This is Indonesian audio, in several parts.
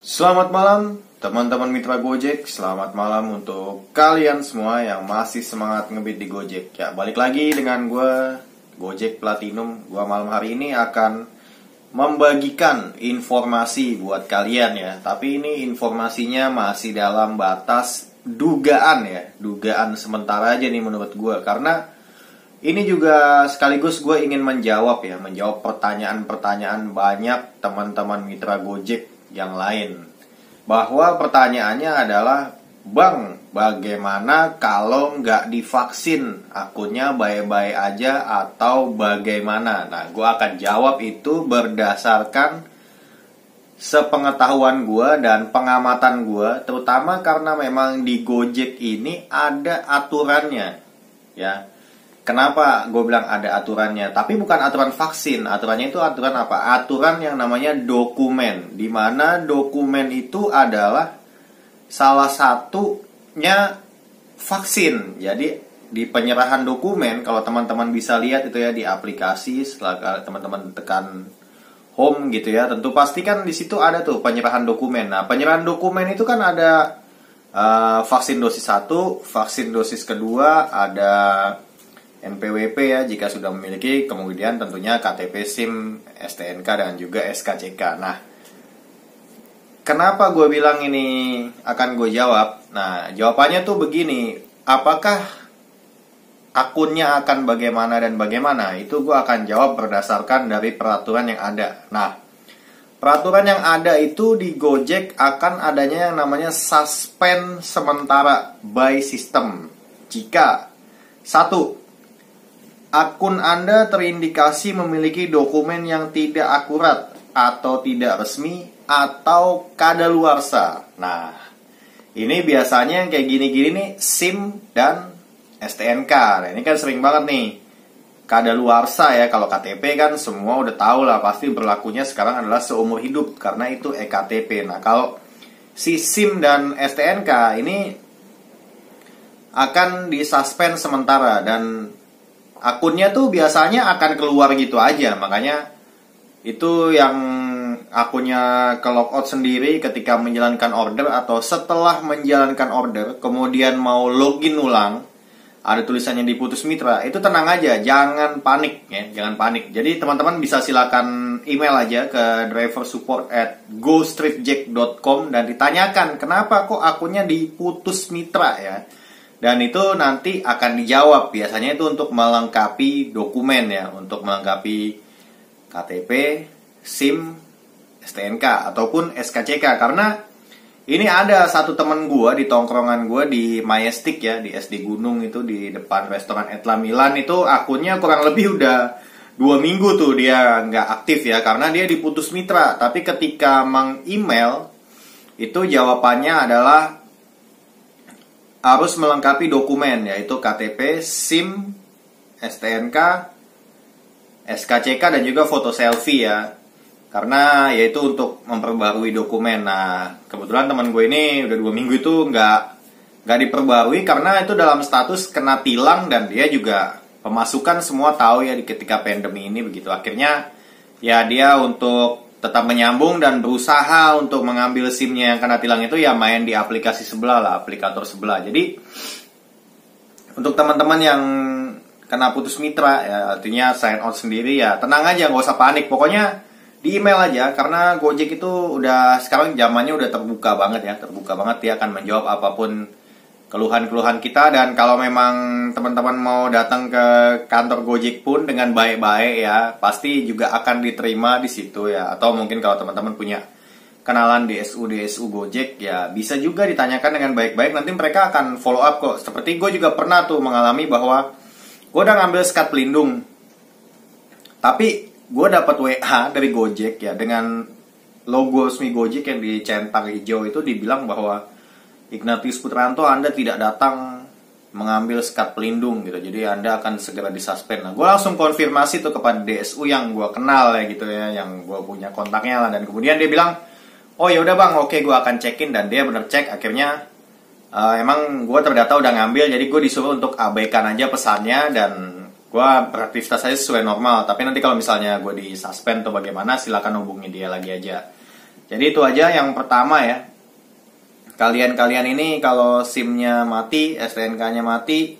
Selamat malam teman-teman mitra Gojek. Selamat malam untuk kalian semua yang masih semangat ngebit di Gojek. Ya, balik lagi dengan gue, Gojek Platinum. Gue malam hari ini akan membagikan informasi buat kalian ya. Tapi ini informasinya masih dalam batas dugaan ya. Dugaan sementara aja nih menurut gue. Karena ini juga sekaligus gue ingin menjawab pertanyaan-pertanyaan banyak teman-teman mitra Gojek yang lain. Bahwa pertanyaannya adalah, Bang, bagaimana kalau nggak divaksin? Akunnya baik-baik aja atau bagaimana? Nah, gue akan jawab itu berdasarkan sepengetahuan gue dan pengamatan gue, terutama karena memang di Gojek ini ada aturannya ya. Kenapa gue bilang ada aturannya? Tapi bukan aturan vaksin. Aturannya itu aturan apa? Aturan yang namanya dokumen. Dimana dokumen itu adalah salah satunya vaksin. Jadi di penyerahan dokumen, kalau teman-teman bisa lihat itu ya di aplikasi, setelah teman-teman tekan home gitu ya, tentu pasti kan di situ ada tuh penyerahan dokumen. Nah, penyerahan dokumen itu kan ada vaksin dosis 1, vaksin dosis kedua, ada NPWP ya jika sudah memiliki, kemudian tentunya KTP, SIM, STNK dan juga SKCK. Nah, kenapa gue bilang ini akan gue jawab? Nah, jawabannya tuh begini, apakah akunnya akan bagaimana dan bagaimana? Itu gue akan jawab berdasarkan dari peraturan yang ada. Nah, peraturan yang ada itu di Gojek akan adanya yang namanya suspend sementara by system. Jika satu, akun Anda terindikasi memiliki dokumen yang tidak akurat atau tidak resmi atau kadaluarsa. Nah, ini biasanya kayak gini-gini nih, SIM dan STNK. Nah, ini kan sering banget nih. Kadaluarsa ya, kalau KTP kan semua udah tahu lah, pasti berlakunya sekarang adalah seumur hidup karena itu eKTP. Nah, kalau si SIM dan STNK ini akan disuspend sementara dan akunnya tuh biasanya akan keluar gitu aja. Makanya itu yang akunnya ke logout sendiri ketika menjalankan order atau setelah menjalankan order kemudian mau login ulang, ada tulisannya diputus mitra, itu tenang aja, jangan panik ya, jangan panik. Jadi teman-teman bisa silakan email aja ke driversupport@gostreetjack.com dan ditanyakan kenapa kok akunnya diputus mitra ya. Dan itu nanti akan dijawab. Biasanya itu untuk melengkapi dokumen ya, untuk melengkapi KTP, SIM, STNK ataupun SKCK. Karena ini ada satu temen gue di tongkrongan gue di Majestic ya, di SD Gunung itu di depan restoran Etla Milan, itu akunnya kurang lebih udah 2 minggu tuh dia nggak aktif ya, karena dia diputus mitra. Tapi ketika meng-email itu jawabannya adalah harus melengkapi dokumen, yaitu KTP, SIM, STNK, SKCK dan juga foto selfie ya. Karena yaitu untuk memperbarui dokumen. Nah, kebetulan teman gue ini udah 2 minggu itu nggak diperbarui karena itu dalam status kena tilang dan dia juga pemasukan semua tahu ya ketika pandemi ini begitu. Akhirnya ya dia untuk tetap menyambung dan berusaha untuk mengambil SIM-nya yang kena tilang itu ya main di aplikasi sebelah lah, aplikator sebelah. Jadi untuk teman-teman yang kena putus mitra ya, artinya sign out sendiri ya, tenang aja, nggak usah panik. Pokoknya di email aja, karena Gojek itu udah sekarang zamannya udah terbuka banget ya, dia akan menjawab apapun keluhan-keluhan kita. Dan kalau memang teman-teman mau datang ke kantor Gojek pun dengan baik-baik ya, pasti juga akan diterima di situ ya. Atau mungkin kalau teman-teman punya kenalan DSU Gojek ya, bisa juga ditanyakan dengan baik-baik, nanti mereka akan follow up kok. Seperti gue juga pernah tuh mengalami bahwa gue udah ngambil skat pelindung, tapi gue dapat WA dari Gojek ya dengan logo resmi Gojek yang dicentang hijau, itu dibilang bahwa Ignatius Putranto, Anda tidak datang mengambil skat pelindung gitu, jadi Anda akan segera disuspend. Nah, gue langsung konfirmasi tuh kepada DSU yang gue kenal ya gitu ya, yang gue punya kontaknya lah. Dan kemudian dia bilang, oh ya udah bang, oke, gue akan cekin. Dan dia bener cek, akhirnya emang gue terdata udah ngambil, jadi gue disuruh untuk abaikan aja pesannya dan gue beraktivitas saya sesuai normal. Tapi nanti kalau misalnya gue disuspend atau bagaimana, silakan hubungi dia lagi aja. Jadi itu aja yang pertama ya. Kalian-kalian ini kalau SIM-nya mati, STNK-nya mati,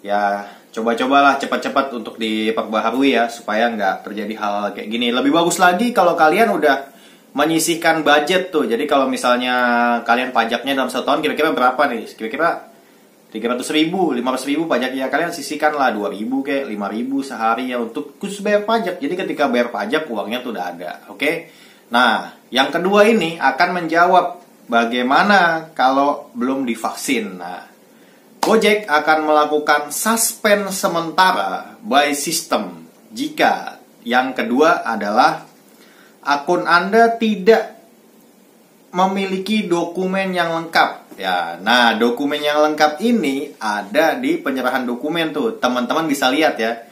ya coba-cobalah cepat-cepat untuk diperbaharui ya, supaya nggak terjadi hal kayak gini. Lebih bagus lagi kalau kalian udah menyisihkan budget tuh. Jadi kalau misalnya kalian pajaknya dalam 1 tahun kira-kira berapa nih? Kira-kira 300.000, 500.000 pajak ya, kalian sisihkan lah 2.000 kayak 5.000 sehari ya untuk khusus bayar pajak. Jadi ketika bayar pajak uangnya tuh udah ada, oke? Nah, yang kedua ini akan menjawab bagaimana kalau belum divaksin. Nah, Gojek akan melakukan suspend sementara by system jika yang kedua adalah akun Anda tidak memiliki dokumen yang lengkap. Ya, nah dokumen yang lengkap ini ada di penyerahan dokumen tuh. Teman-teman bisa lihat ya.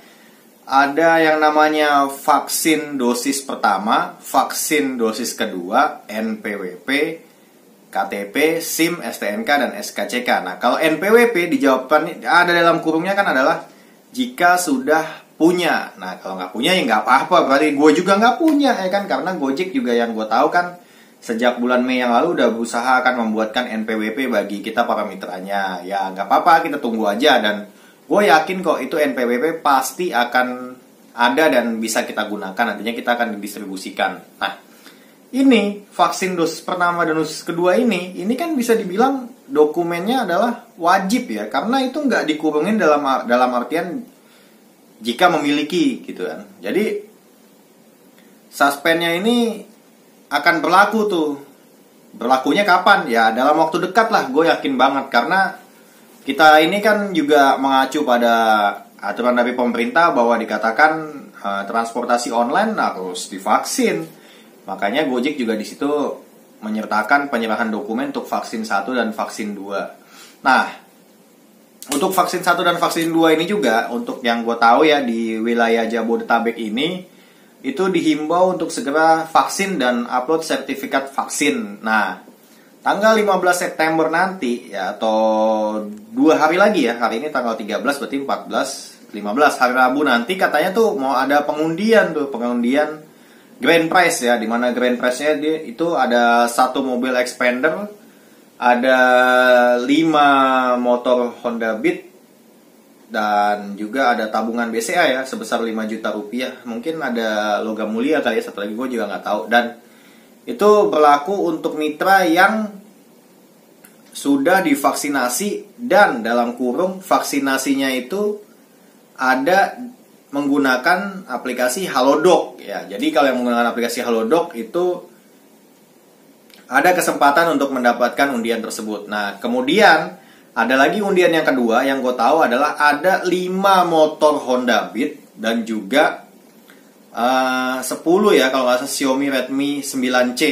Ada yang namanya vaksin dosis pertama, vaksin dosis kedua, NPWP, KTP, SIM, STNK, dan SKCK. Nah, kalau NPWP dijawabkan ada dalam kurungnya kan adalah jika sudah punya. Nah, kalau nggak punya ya nggak apa-apa. Berarti gue juga nggak punya ya kan, karena Gojek juga yang gue tahu kan sejak bulan Mei yang lalu udah berusaha akan membuatkan NPWP bagi kita para mitranya. Ya nggak apa-apa, kita tunggu aja. Dan gue yakin kok itu NPWP pasti akan ada dan bisa kita gunakan. Nantinya kita akan didistribusikan. Nah, ini vaksin dosis pertama dan dosis kedua ini kan bisa dibilang dokumennya adalah wajib ya. Karena itu nggak dikurungin dalam artian jika memiliki gitu kan. Jadi suspendnya ini akan berlaku tuh. Berlakunya kapan? Ya dalam waktu dekat lah, gue yakin banget. Karena kita ini kan juga mengacu pada aturan dari pemerintah bahwa dikatakan transportasi online harus divaksin. Makanya Gojek juga di situ menyertakan penyerahan dokumen untuk vaksin 1 dan vaksin 2. Nah, untuk vaksin 1 dan vaksin 2 ini juga, untuk yang gue tahu ya di wilayah Jabodetabek ini, itu dihimbau untuk segera vaksin dan upload sertifikat vaksin. Nah, tanggal 15 September nanti ya, atau 2 hari lagi ya, hari ini tanggal 13 berarti 14, 15 hari Rabu nanti katanya tuh mau ada pengundian grand prize ya, dimana grand prize-nya itu ada 1 mobil expander, ada 5 motor Honda Beat, dan juga ada tabungan BCA ya sebesar 5 juta rupiah. Mungkin ada logam mulia kali ya, satu lagi gue juga nggak tahu. Dan itu berlaku untuk mitra yang sudah divaksinasi dan dalam kurung vaksinasinya itu ada menggunakan aplikasi Halodoc ya. Jadi kalau yang menggunakan aplikasi Halodoc itu ada kesempatan untuk mendapatkan undian tersebut. Nah, kemudian ada lagi undian yang kedua yang gue tahu adalah ada 5 motor Honda Beat dan juga 10 ya kalau nggak salah Xiaomi Redmi 9C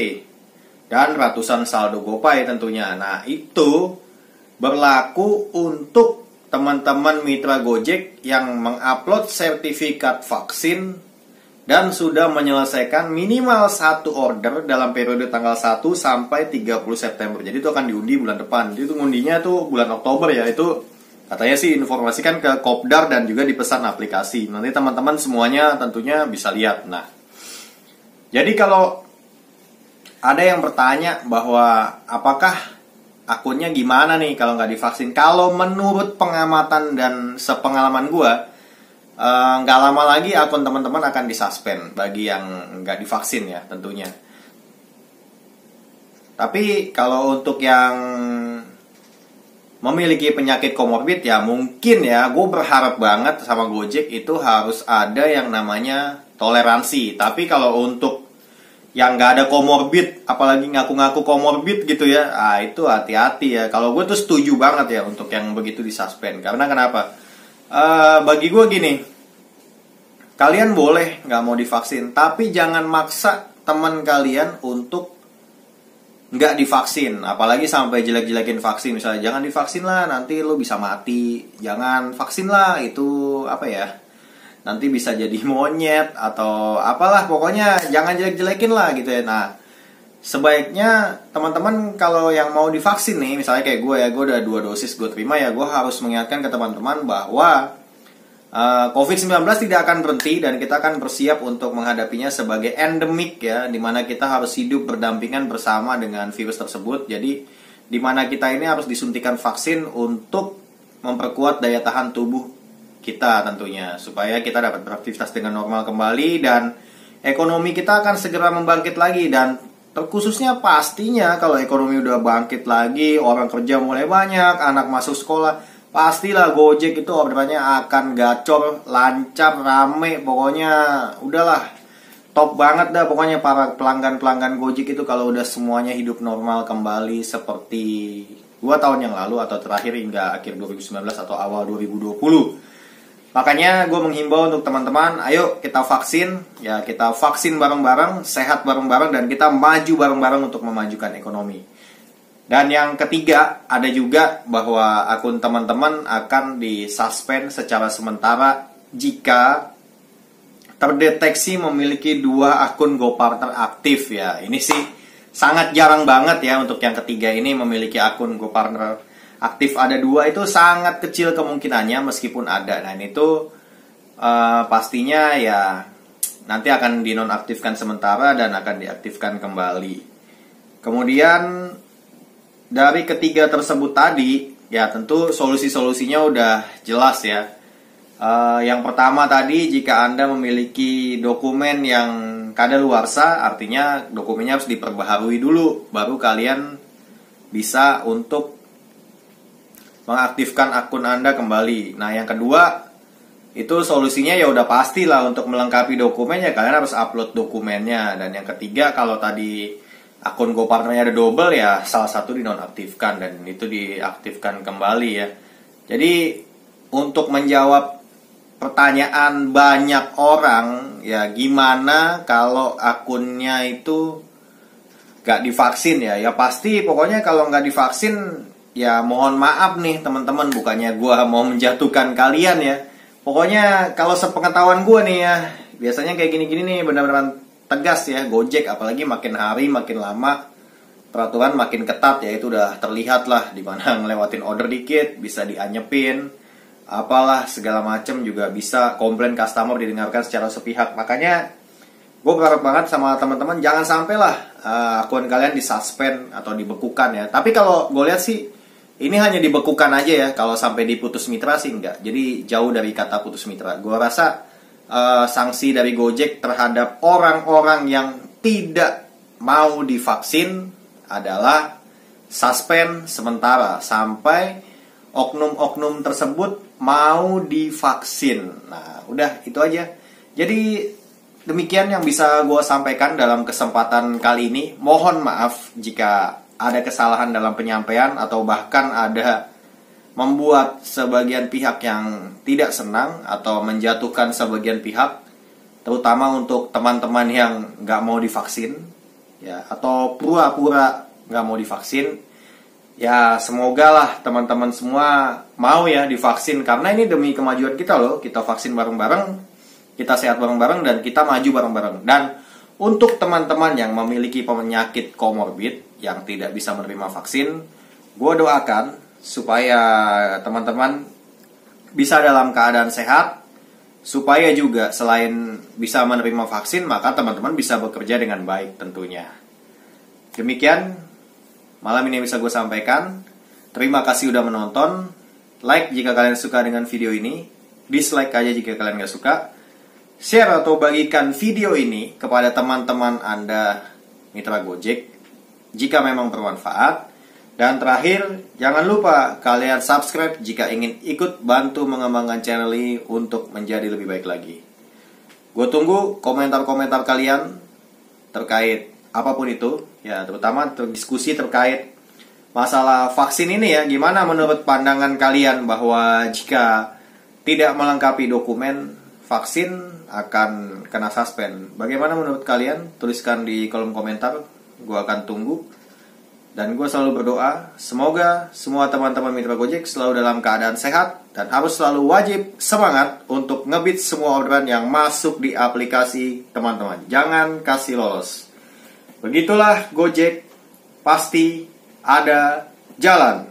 dan ratusan saldo GoPay tentunya. Nah, itu berlaku untuk teman-teman mitra Gojek yang mengupload sertifikat vaksin dan sudah menyelesaikan minimal 1 order dalam periode tanggal 1 sampai 30 September. Jadi itu akan diundi bulan depan. Jadi itu ngundinya tuh bulan Oktober ya. Itu katanya sih informasikan ke Kopdar dan juga dipesan aplikasi. Nanti teman-teman semuanya tentunya bisa lihat. Nah, jadi kalau ada yang bertanya bahwa apakah akunnya gimana nih kalau nggak divaksin? Kalau menurut pengamatan dan sepengalaman gue, nggak lama lagi akun teman-teman akan disuspend bagi yang nggak divaksin ya tentunya. Tapi kalau untuk yang memiliki penyakit komorbid ya mungkin ya, gue berharap banget sama Gojek itu harus ada yang namanya toleransi. Tapi kalau untuk yang nggak ada komorbid, apalagi ngaku-ngaku komorbid gitu ya, itu hati-hati ya. Kalau gue tuh setuju banget ya untuk yang begitu disuspend. Karena kenapa? Bagi gue gini, kalian boleh nggak mau divaksin, tapi jangan maksa teman kalian untuk nggak divaksin. Apalagi sampai jelek-jelekin vaksin, misalnya jangan divaksin lah, nanti lo bisa mati. Jangan vaksin lah, itu apa ya? Nanti bisa jadi monyet atau apalah, pokoknya jangan jelek-jelekin lah gitu ya. Nah, sebaiknya teman-teman kalau yang mau divaksin nih, misalnya kayak gue ya, gue udah 2 dosis gue terima ya, gue harus mengingatkan ke teman-teman bahwa COVID-19 tidak akan berhenti dan kita akan bersiap untuk menghadapinya sebagai endemik ya, dimana kita harus hidup berdampingan bersama dengan virus tersebut. Jadi dimana kita ini harus disuntikan vaksin untuk memperkuat daya tahan tubuh kita tentunya, supaya kita dapat beraktivitas dengan normal kembali dan ekonomi kita akan segera membangkit lagi. Dan terkhususnya pastinya kalau ekonomi udah bangkit lagi, orang kerja mulai banyak, anak masuk sekolah, pastilah Gojek itu orderannya akan gacor, lancar, rame. Pokoknya udahlah top banget dah pokoknya para pelanggan-pelanggan Gojek itu kalau udah semuanya hidup normal kembali seperti 2 tahun yang lalu atau terakhir hingga akhir 2019 atau awal 2020. Makanya gue menghimbau untuk teman-teman, ayo kita vaksin, ya kita vaksin bareng-bareng, sehat bareng-bareng, dan kita maju bareng-bareng untuk memajukan ekonomi. Dan yang ketiga, ada juga bahwa akun teman-teman akan disuspend secara sementara jika terdeteksi memiliki 2 akun GoPartner aktif ya. Ini sih sangat jarang banget ya untuk yang ketiga ini memiliki akun GoPartner aktif ada 2, itu sangat kecil kemungkinannya meskipun ada. Nah itu pastinya ya nanti akan dinonaktifkan sementara dan akan diaktifkan kembali. Kemudian dari ketiga tersebut tadi ya tentu solusi-solusinya udah jelas ya. Yang pertama tadi, jika Anda memiliki dokumen yang kadaluarsa, artinya dokumennya harus diperbaharui dulu baru kalian bisa untuk mengaktifkan akun Anda kembali. Nah, yang kedua, itu solusinya ya udah pastilah untuk melengkapi dokumennya, kalian harus upload dokumennya. Dan yang ketiga, kalau tadi akun GoPartnernya ada double ya, salah satu dinonaktifkan dan itu diaktifkan kembali ya. Jadi, untuk menjawab pertanyaan banyak orang, ya gimana kalau akunnya itu gak divaksin ya? Ya pasti pokoknya kalau gak divaksin, ya mohon maaf nih teman-teman, bukannya gue mau menjatuhkan kalian ya. Pokoknya kalau sepengetahuan gue nih ya, biasanya kayak gini-gini nih benar-benar tegas ya Gojek, apalagi makin hari makin lama peraturan makin ketat ya, itu udah terlihat lah, dimana ngelewatin order dikit bisa dianyepin, apalah segala macem juga bisa, komplain customer didengarkan secara sepihak. Makanya gue berharap banget sama teman-teman jangan sampai lah akun kalian disuspend atau dibekukan ya. Tapi kalau gue lihat sih ini hanya dibekukan aja ya, kalau sampai diputus mitra sih enggak. Jadi jauh dari kata putus mitra. Gue rasa sanksi dari Gojek terhadap orang-orang yang tidak mau divaksin adalah suspend sementara sampai oknum-oknum tersebut mau divaksin. Nah, udah itu aja. Jadi demikian yang bisa gue sampaikan dalam kesempatan kali ini. Mohon maaf jika ada kesalahan dalam penyampaian atau bahkan ada membuat sebagian pihak yang tidak senang atau menjatuhkan sebagian pihak, terutama untuk teman-teman yang nggak mau divaksin ya, atau pura-pura nggak mau divaksin. Ya semoga lah teman-teman semua mau ya divaksin, karena ini demi kemajuan kita loh. Kita vaksin bareng-bareng, kita sehat bareng-bareng, dan kita maju bareng-bareng. Dan untuk teman-teman yang memiliki penyakit komorbid yang tidak bisa menerima vaksin, gue doakan supaya teman-teman bisa dalam keadaan sehat, supaya juga selain bisa menerima vaksin, maka teman-teman bisa bekerja dengan baik tentunya. Demikian malam ini bisa gue sampaikan. Terima kasih udah menonton. Like jika kalian suka dengan video ini, dislike aja jika kalian gak suka. Share atau bagikan video ini kepada teman-teman Anda mitra Gojek jika memang bermanfaat. Dan terakhir, jangan lupa kalian subscribe jika ingin ikut bantu mengembangkan channel ini untuk menjadi lebih baik lagi. Gue tunggu komentar-komentar kalian terkait apapun itu ya, terutama diskusi terkait masalah vaksin ini ya. Gimana menurut pandangan kalian bahwa jika tidak melengkapi dokumen vaksin akan kena suspend? Bagaimana menurut kalian? Tuliskan di kolom komentar, gue akan tunggu. Dan gue selalu berdoa semoga semua teman-teman mitra Gojek selalu dalam keadaan sehat, dan harus selalu wajib semangat untuk ngebit semua orderan yang masuk di aplikasi teman-teman. Jangan kasih lolos. Begitulah Gojek, pasti ada jalan.